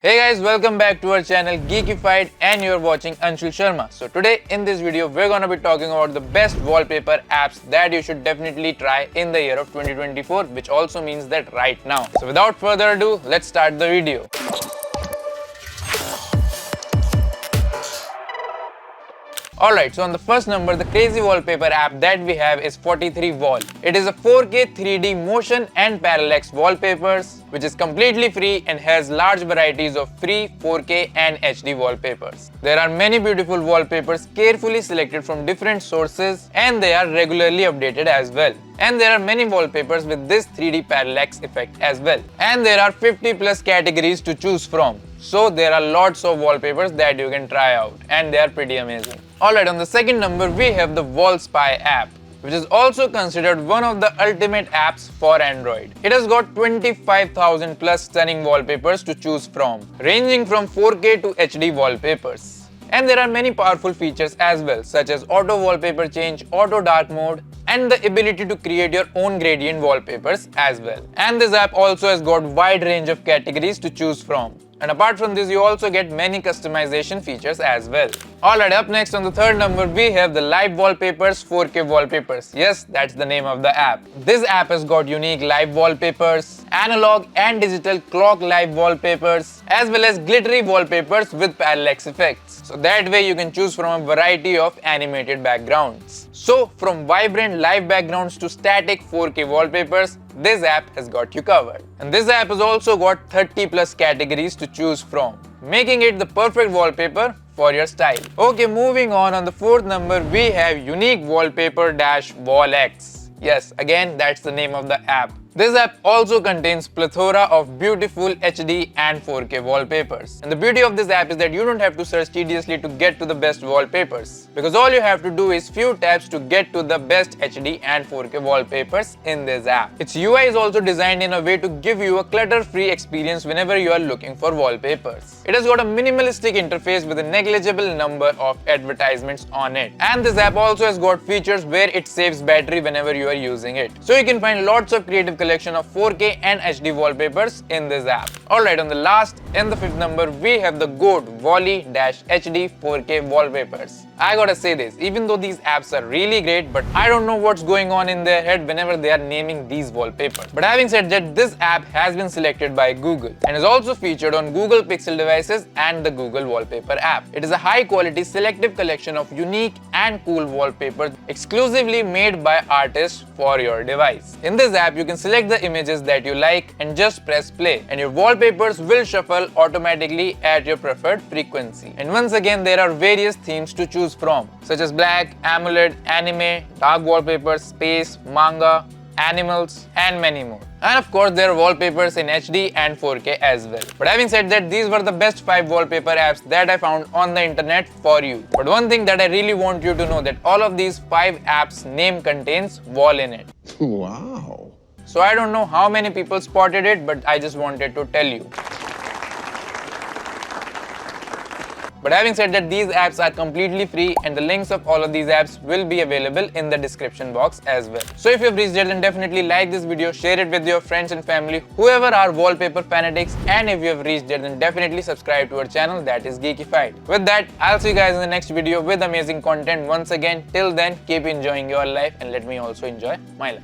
Hey guys, welcome back to our channel Geekified and you're watching Anshul Sharma. So today in this video we're gonna be talking about the best wallpaper apps that you should definitely try in the year of 2024, which also means that right now. So without further ado, let's start the video. Alright, so on the first number, the crazy wallpaper app that we have is 43Wall. It is a 4K 3D motion and parallax wallpapers, which is completely free and has large varieties of free 4K and HD wallpapers. There are many beautiful wallpapers carefully selected from different sources and they are regularly updated as well. And there are many wallpapers with this 3D parallax effect as well. And there are 50 plus categories to choose from. So there are lots of wallpapers that you can try out and they are pretty amazing. Alright, on the second number we have the Wallspy app, which is also considered one of the ultimate apps for Android. It has got 25,000 plus stunning wallpapers to choose from, ranging from 4K to HD wallpapers. And there are many powerful features as well, such as auto wallpaper change, auto dark mode, and the ability to create your own gradient wallpapers as well. And this app also has got wide range of categories to choose from. And apart from this, you also get many customization features as well. Alright, up next on the third number, we have the Live Wallpapers 4K Wallpapers. Yes, that's the name of the app. This app has got unique live wallpapers, analog and digital clock live wallpapers, as well as glittery wallpapers with parallax effects. So that way you can choose from a variety of animated backgrounds. So from vibrant live backgrounds to static 4K wallpapers, this app has got you covered. And this app has also got 30 plus categories to choose from, making it the perfect wallpaper for your style. Okay, moving on the fourth number, we have Unique Wallpaper Wall-X. Yes, again, that's the name of the app. This app also contains plethora of beautiful HD and 4K wallpapers. And the beauty of this app is that you don't have to search tediously to get to the best wallpapers, because all you have to do is few taps to get to the best HD and 4K wallpapers in this app. Its UI is also designed in a way to give you a clutter-free experience whenever you are looking for wallpapers. It has got a minimalistic interface with a negligible number of advertisements on it. And this app also has got features where it saves battery whenever you are using it. So you can find lots of creative collection of 4K and HD wallpapers in this app. Alright, on the last and the fifth number, we have the GOAT Walli-HD 4K wallpapers. I gotta say this, even though these apps are really great, but I don't know what's going on in their head whenever they are naming these wallpapers. But having said that, this app has been selected by Google and is also featured on Google Pixel devices and the Google Wallpaper app. It is a high quality selective collection of unique and cool wallpapers exclusively made by artists for your device. In this app, you can select the images that you like and just press play, and your wallpapers will shuffle automatically at your preferred frequency. And once again, there are various themes to choose from, such as black, AMOLED, anime, dark wallpapers, space, manga, animals, and many more. And of course, there are wallpapers in HD and 4K as well. But having said that, these were the best 5 wallpaper apps that I found on the internet for you. But one thing that I really want you to know, that all of these 5 apps name contains wall in it. Wow. So I don't know how many people spotted it, but I just wanted to tell you. But having said that, these apps are completely free and the links of all of these apps will be available in the description box as well. So if you've reached there, then definitely like this video, share it with your friends and family, whoever are wallpaper fanatics, and if you have reached there, then definitely subscribe to our channel, that is Geekified. With that, I'll see you guys in the next video with amazing content once again. Till then, keep enjoying your life and let me also enjoy my life.